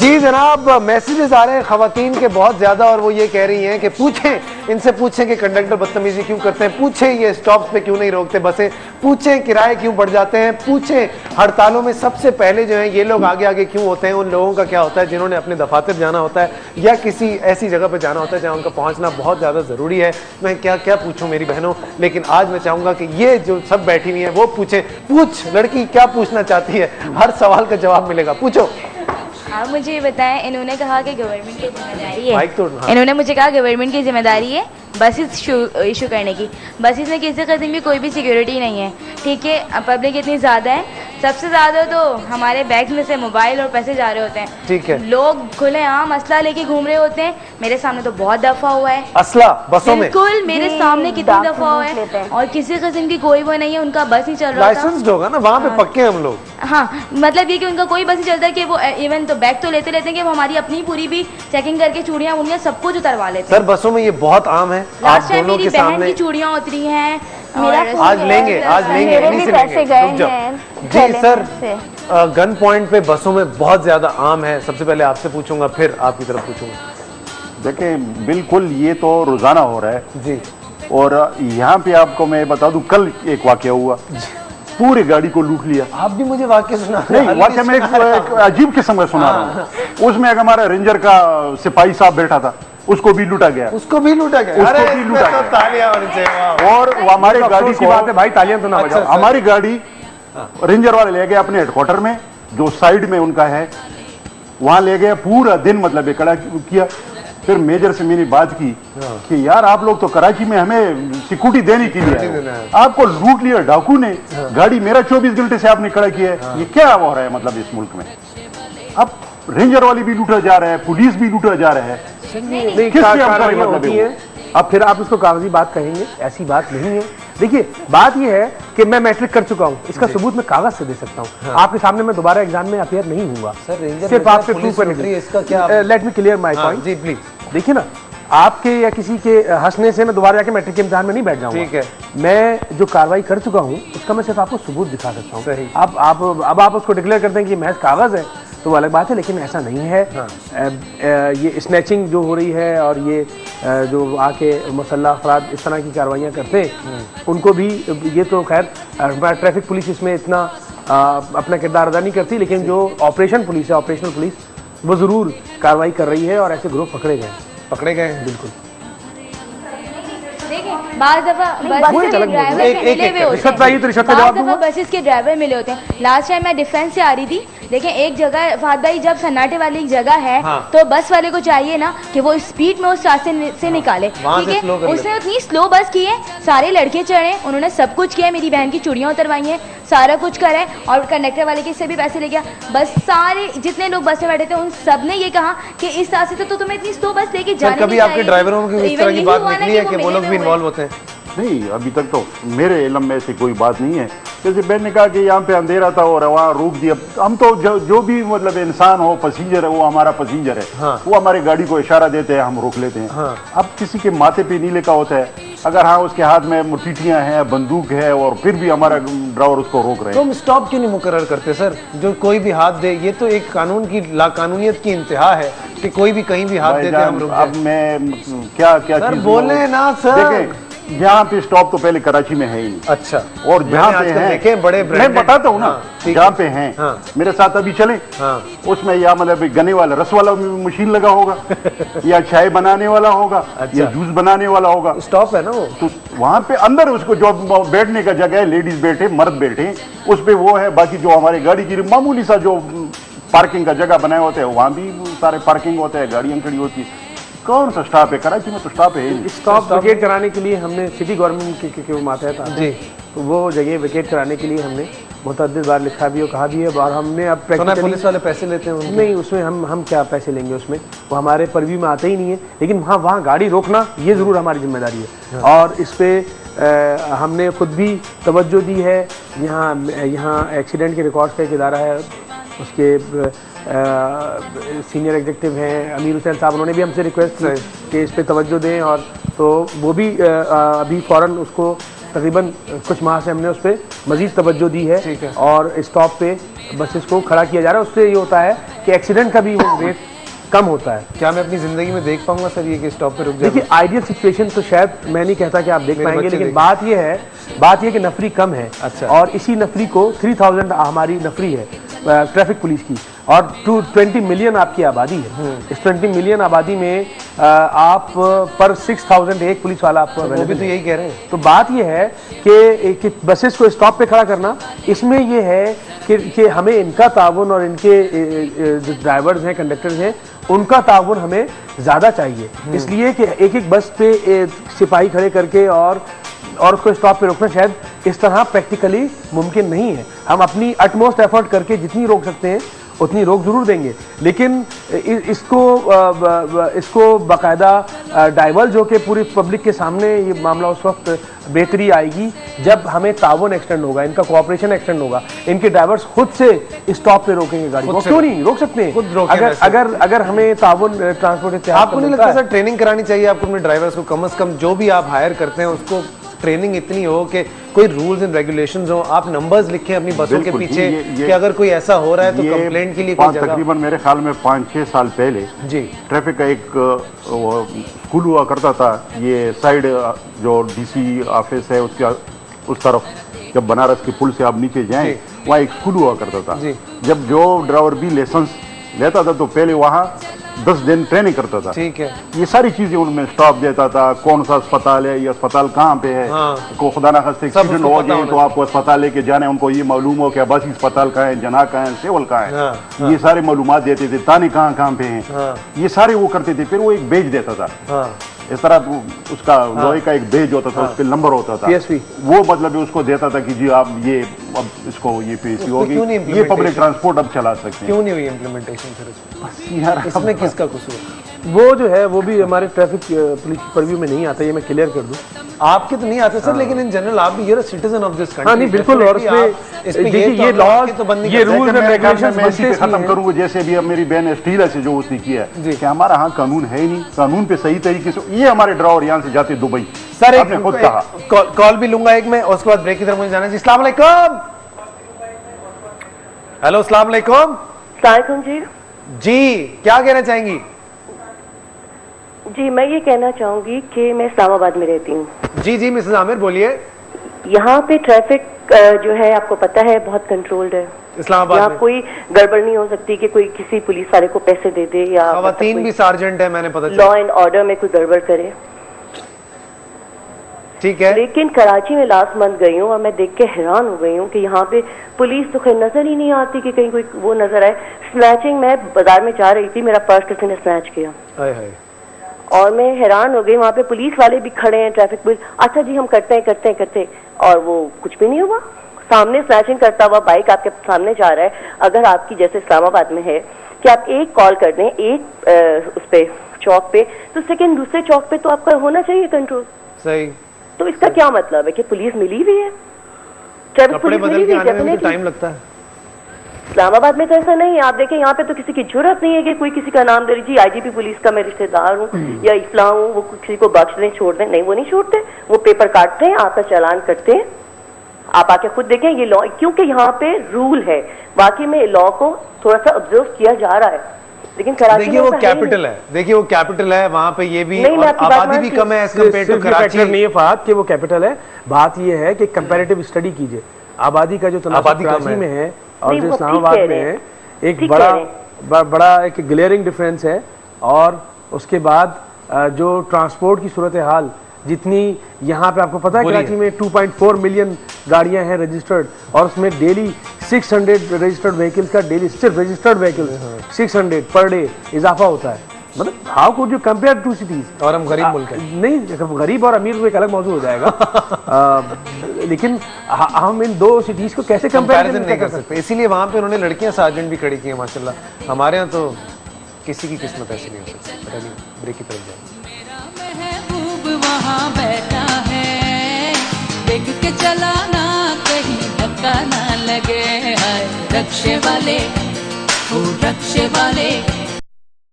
जी जनाब, मैसेजेस आ रहे हैं खवातीन के बहुत ज्यादा और वो ये कह रही हैं कि पूछें, इनसे पूछें कि कंडक्टर बदतमीजी क्यों करते हैं, पूछें ये स्टॉप्स पे क्यों नहीं रोकते बसें, पूछें किराए क्यों बढ़ जाते हैं, पूछें हड़तालों में सबसे पहले जो है ये लोग आगे आगे क्यों होते हैं, उन लोगों का क्या होता है जिन्होंने अपने दफातर जाना होता है या किसी ऐसी जगह पर जाना होता है जहाँ उनका पहुँचना बहुत ज़्यादा ज़रूरी है। मैं क्या क्या पूछूँ मेरी बहनों, लेकिन आज मैं चाहूँगा कि ये जो सब बैठी हुई हैं वो पूछें। पूछ लड़की, क्या पूछना चाहती है, हर सवाल का जवाब मिलेगा, पूछो। आप मुझे ये बताएं, इन्होंने कहा कि गवर्नमेंट की जिम्मेदारी है, हाँ। इन्होंने मुझे कहा गवर्नमेंट की जिम्मेदारी है बसेस इशू करने की। बसेस में किसी किस्म की कोई भी सिक्योरिटी नहीं है, ठीक है। पब्लिक इतनी ज़्यादा है, सबसे ज़्यादा तो हमारे बैग्स में से मोबाइल और पैसे जा रहे होते हैं, ठीक है। लोग खुलेआम असला लेके घूम रहे होते हैं। मेरे सामने तो बहुत दफ़ा हुआ है असला बसों में, बिल्कुल मेरे सामने कितनी दफ़ा हुआ है, और किसी किस्म की कोई वो नहीं है, उनका बस नहीं चल रहा। लाइसेंस होगा ना वहाँ पे, पक्के हम लोग। हाँ, मतलब ये कि उनका कोई बस नहीं चलता कि वो इवन तो बैग तो लेते हैं कि वो हमारी अपनी पूरी भी चेकिंग करके चूड़ियाँ वूड़ियाँ सब कुछ उतरवा लेते हैं। सर बसों में ये बहुत आम है। लास्ट टाइम मेरी बहन की चूड़ियाँ उतरी हैं, आज लेंगे पैसे गए हैं। जी सर, गन पॉइंट पे बसों में बहुत ज्यादा आम है। सबसे पहले आपसे पूछूंगा फिर आपकी तरफ पूछूंगा। देखिए बिल्कुल ये तो रोजाना हो रहा है जी, और यहाँ पे आपको मैं बता दूं, कल एक वाकया हुआ, पूरी गाड़ी को लूट लिया। आप भी मुझे वाकया सुना? नहीं, वाकया मैं एक अजीब किस्म का सुना रहा हूँ। उसमें एक हमारा रेंजर का सिपाही साहब बैठा था, उसको भी लूटा गया। उसको भी लूटा गया? उसको भी लूटा गया। तालियां होनी चाहिए। और हमारी गाड़ी की बात है भाई, तालियां तो ना बजाओ। हमारी गाड़ी रेंजर वाले ले गए अपने हेडक्वार्टर में, जो साइड में उनका है, वहां ले गए। पूरा दिन मतलब ये खड़ा किया। फिर मेजर से मैंने बात की कि यार आप लोग तो कराची में हमें सिक्योरिटी देने के लिए, आपको लूट लिया डाकू ने, गाड़ी मेरा 24 घंटे से आपने खड़ा किया है, ये क्या हो रहा है मतलब इस मुल्क में? अब रेंजर वाली भी लूटा जा रहा है, पुलिस भी लूटा जा रहा है। अब फिर आप उसको कागजी बात कहेंगे, ऐसी बात नहीं है। देखिए बात यह है कि मैं मैट्रिक कर चुका हूँ, इसका सबूत मैं कागज से दे सकता हूँ। हाँ। आपके सामने मैं दोबारा एग्जाम में अपियर नहीं हुआ सर, सिर्फ आपसे प्रूफ करने के लिए। Let me clear my point जी प्लीज। देखिए ना, आपके या किसी के हंसने से मैं दोबारा जाके मैट्रिक के इम्तिहान में नहीं बैठ जाऊंगा। ठीक है, मैं जो कार्रवाई कर चुका हूँ उसका मैं सिर्फ आपको सबूत दिखा सकता हूँ। अब आप उसको डिक्लेयर करते हैं कि महज कागज है तो वो अलग बात है, लेकिन ऐसा नहीं है। हाँ। ये स्नैचिंग जो हो रही है और ये जो आके मुसल्लह अफराद इस तरह की कार्रवाइयाँ करते हैं, उनको भी ये तो खैर ट्रैफिक पुलिस इसमें इतना अपना किरदार अदा नहीं करती, लेकिन जो ऑपरेशनल पुलिस वो ज़रूर कार्रवाई कर रही है और ऐसे ग्रुप पकड़े गए हैं। बिल्कुल। बसेस के ड्राइवर मिले होते हैं। लास्ट टाइम मैं डिफेंस से आ रही थी, देखें एक जगह फहद भाई, जब सन्नाटे वाली एक जगह है हाँ। तो बस वाले को चाहिए ना कि वो स्पीड में उस रास्ते से निकाले, ठीक है। उसने उतनी स्लो बस की है, सारे लड़के चढ़े, उन्होंने सब कुछ किया, मेरी बहन की चूड़ियाँ उतरवाई हैं, सारा कुछ करा है, और कंडक्टर वाले के से भी पैसे ले गया। बस सारे जितने लोग बस में बैठे थे उन सब ने ये कहा कि इस रास्ते से तो तुम्हें इतनी स्लो बस लेके जाने कभी आपके ड्राइवरों की इस तरह की बात निकली है कि वो लोग भी इन्वॉल्व होते हैं? नहीं, अभी तक तो मेरे इल्म में ऐसी कोई बात नहीं है। जैसे बहन ने कहा कि यहाँ पे अंधेरा था और वहाँ रोक दिया। हम तो जो भी मतलब इंसान हो, पैसेंजर है, वो हमारा पैसेंजर है। हाँ। वो हमारी गाड़ी को इशारा देते हैं, हम रोक लेते हैं। हाँ। अब किसी के माथे पे नीले का होता है, अगर हाँ उसके हाथ में मुठीटियाँ हैं, बंदूक है, और फिर भी हमारा ड्राइवर उसको रोक रहे हैं। तुम स्टॉप क्यों नहीं मुकर्रर करते सर? जो कोई भी हाथ दे, ये तो एक कानून की लाकानूनियत की इंतहा है कि कोई भी कहीं भी हाथ देते हम रुक जाए। अब मैं क्या चीज बोले ना सर, यहाँ पे स्टॉप तो पहले कराची में है ही नहीं। अच्छा, और जहाँ पे हैं बड़े मैं बताता हूँ ना, जहाँ पे हैं मेरे साथ अभी चले, उसमें या मतलब गने वाला रस वाला मशीन लगा होगा या चाय बनाने वाला होगा या जूस बनाने वाला होगा। स्टॉप है ना वो, तो वहाँ पे अंदर उसको जो बैठने का जगह है, लेडीज बैठे, मर्द बैठे, उस पे वो है। बाकी जो हमारे गाड़ी की मामूली सा जो पार्किंग का जगह बनाए होते हैं, वहाँ भी सारे पार्किंग होते हैं, गाड़ियाँ खड़ी होती है। कौन सा स्टॉप है? कराची में तो स्टॉप है। स्टॉप वेकेट कराने के लिए हमने सिटी गवर्नमेंट के मातहत जी, तो वो जगह वेकेट कराने के लिए हमने मुतअद्दिद बार लिखा भी और कहा भी है। और हमने अब पुलिस वाले पैसे लेते हैं? नहीं, उसमें हम क्या पैसे लेंगे, उसमें वो हमारे परवी में आते ही नहीं है। लेकिन वहाँ गाड़ी रोकना ये ज़रूर हमारी जिम्मेदारी है। और इस पर हमने खुद भी तवज्जो दी है। यहाँ एक्सीडेंट के रिकॉर्ड्स का एक इदारा है, उसके सीनियर एग्जीक्यूटिव हैं अमीर हुसैन साहब, उन्होंने भी हमसे रिक्वेस्ट की कि इस पे तवज्जो दें, और तो वो भी अभी फ़ौरन उसको तकरीबन कुछ माह से हमने उस पर मज़ीद तवज्जो दी है। और स्टॉप पे बसेस को खड़ा किया जा रहा है। उससे ये होता है कि एक्सीडेंट का भी वो रेट कम होता है। क्या मैं अपनी जिंदगी में देख पाऊंगा सर ये कि स्टॉप पे रुक जाए? देखिए आइडियल सिचुएशन तो शायद मैं नहीं कहता कि आप देख पाएंगे, लेकिन बात ये है कि नफरी कम है। अच्छा। और इसी नफरी को 3000 हमारी नफरी है ट्रैफिक पुलिस की, और 20 मिलियन आपकी आबादी है। इस 20 मिलियन आबादी में आप पर 6000 एक पुलिस वाला आपको वो भी तो यही कह रहे हैं। तो बात ये है कि बसेस को स्टॉप पे खड़ा करना, इसमें ये है कि हमें इनका ताउन और इनके जो ड्राइवर्स हैं, कंडक्टर्स हैं, उनका ताउन हमें ज़्यादा चाहिए। इसलिए कि एक एक बस पे सिपाही खड़े करके और उसको स्टॉप पे रोकना शायद इस तरह प्रैक्टिकली मुमकिन नहीं है। हम अपनी अटमोस्ट एफर्ट करके जितनी रोक सकते हैं उतनी रोक जरूर देंगे, लेकिन इसको बाकायदा डाइवर्ज होकर पूरी पब्लिक के सामने ये मामला उस वक्त बेहतरी आएगी जब हमें ताउन एक्सटेंड होगा, इनका कोऑपरेशन एक्सटेंड होगा, इनके ड्राइवर्स खुद से स्टॉप पे रोकेंगे गाड़ी को। क्यों नहीं रोक सकते हैं? अगर हमें ताउन ट्रांसपोर्ट, आपको नहीं लगता सर ट्रेनिंग करानी चाहिए आपको अपने ड्राइवर्स को? कम से कम जो भी आप हायर करते हैं उसको ट्रेनिंग इतनी हो कि कोई रूल्स एंड रेगुलेशंस हो, आप नंबर्स लिखें अपनी बसों के पीछे कि अगर कोई ऐसा हो रहा है तो कंप्लेंट के लिए कोई जगह। तकरीबन मेरे ख्याल में 5-6 साल पहले जी ट्रैफिक का एक स्कूल हुआ करता था, ये साइड जो डीसी ऑफिस है उसके उस तरफ, जब बनारस के पुल से आप नीचे जाएं वहाँ एक स्कूल हुआ करता था। जब जो ड्राइवर भी लाइसेंस लेता था तो पहले वहाँ 10 दिन ट्रेनिंग करता था। ठीक है। ये सारी चीजें उनमें स्टॉप देता था, कौन सा अस्पताल है, ये अस्पताल कहाँ पे है, को खुदा ना खास्ते एक्सीडेंट हो जाए तो आपको अस्पताल लेके जाने, उनको ये मालूम हो कि बस अस्पताल कहाँ है, जना कहाँ है, सेवल कहाँ है, ये सारे मालूमात देते थे, तानी कहाँ पे हैं, ये सारे वो करते थे। फिर वो एक बेच देता था इस तरह, उसका लोहे का एक बेज होता था, उस पर नंबर होता था, वो मतलब उसको देता था कि जी आप ये अब इसको ये पीसी होगी, ये पब्लिक ट्रांसपोर्ट अब चला सकते हैं। क्यों नहीं हुई इम्प्लीमेंटेशन फिर यार? इसमें किसका कसूर? वो जो है वो भी हमारे ट्रैफिक पुलिस परव्यू में नहीं आता, ये मैं क्लियर कर दूं। आपके तो नहीं आते सर, लेकिन इन जनरल आप भी, you're a citizen of this country। हाँ नहीं बिल्कुल, और इसमें देखिए ये लॉज, ये रूल्स एंड रेगुलेशंस मैं इसी पे खत्म करूंगा, जैसे भी अब मेरी बहन स्टील से जो उसने किया है कि हमारा यहाँ कानून है ही नहीं, कानून पे सही तरीके से ये हमारे ड्राइवर यहाँ से जाते दुबई। सर आपने खुद कहा, कॉल भी लूंगा एक मैं, उसके बाद ब्रेक की तरफ मुझे जाना चाहिए। अस्सलाम वालेकुम। हेलो अस्सलाम वालेकुम। जी क्या कहना चाहेंगी? जी मैं ये कहना चाहूंगी कि मैं इस्लामाबाद में रहती हूँ। जी जी मिसेस आमिर बोलिए। यहाँ पे ट्रैफिक जो है आपको पता है बहुत कंट्रोल्ड है इस्लामाबाद में। कोई गड़बड़ नहीं हो सकती कि कोई किसी पुलिस वाले को पैसे दे दे या खवातीन भी सार्जेंट है, मैंने पता लॉ एंड ऑर्डर में कोई गड़बड़ करे। ठीक है। लेकिन कराची में लास्ट मंथ गई हूँ और मैं देख के हैरान हो गई हूँ कि यहाँ पे पुलिस तो खैर नजर ही नहीं आती कि कहीं कोई वो नजर आए। स्नैचिंग, मैं बाजार में जा रही थी, मेरा पर्स किसी ने स्नैच किया और मैं हैरान हो गई। वहाँ पे पुलिस वाले भी खड़े हैं, ट्रैफिक पुलिस, अच्छा जी हम करते हैं और वो कुछ भी नहीं हुआ। सामने स्नैचिंग करता हुआ बाइक आपके सामने जा रहा है। अगर आपकी जैसे इस्लामाबाद में है कि आप एक कॉल कर दें एक उस पे चौक पे, तो सेकंड दूसरे चौक पे तो आपका होना चाहिए कंट्रोल। सही। तो इसका क्या मतलब है कि पुलिस मिली हुई है, ट्रैफिक पुलिस मिली हुई है, टाइम लगता है। इस्लामाबाद में तो ऐसा नहीं है। आप देखें यहाँ पे तो किसी की जरूरत नहीं है कि कोई किसी का नाम दे जी आईजीपी पुलिस का मैं रिश्तेदार हूँ या इस्लाम हूँ, वो किसी को बख्श दें छोड़ दें, नहीं वो नहीं छोड़ते। वो पेपर काटते हैं, आपका चालान करते हैं। आप आके खुद देखें ये लॉ, क्योंकि यहाँ पे रूल है, बाकी में लॉ को थोड़ा सा ऑब्जर्व किया जा रहा है। लेकिन कराची देखिए वो कैपिटल है, देखिए वो कैपिटल है, वहाँ पे ये भी आबादी भी कम है एज कंपेयर टू कराची। नहीं है फहद कि वो कैपिटल है, बात ये है कि कंपैरेटिव स्टडी कीजिए आबादी का जो तनासुब कराची में है और जो इस्लामाबाद में है, एक बड़ा एक ग्लेयरिंग डिफरेंस है। और उसके बाद जो ट्रांसपोर्ट की सूरत हाल, जितनी यहाँ पे आपको पता है कराची में 2.4 मिलियन गाड़ियां हैं रजिस्टर्ड, और उसमें डेली 600 रजिस्टर्ड व्हीकल्स का डेली, सिर्फ रजिस्टर्ड व्हीकल्स 600 पर डे इजाफा होता है। मतलब how could you compare to cities? और हम गरीब मुल्क हैं। नहीं, गरीब और अमीर वो एक अलग मौजू हो जाएगा। लेकिन हम इन दो सिटीज को कैसे कंपैरिजन नहीं कर सकते? इसीलिए वहाँ पे उन्होंने लड़कियां सार्जेंट भी खड़ी की हैं माशाल्लाह। हमारे यहाँ तो किसी की किस्मत ऐसी नहीं हो सकती। ब्रेक की तरफ जाए। वहाँ बैठा है, देख के चलाना कहीं धक्का ना लगे। हाय रक्षे वाले, ओ रक्षे वाले,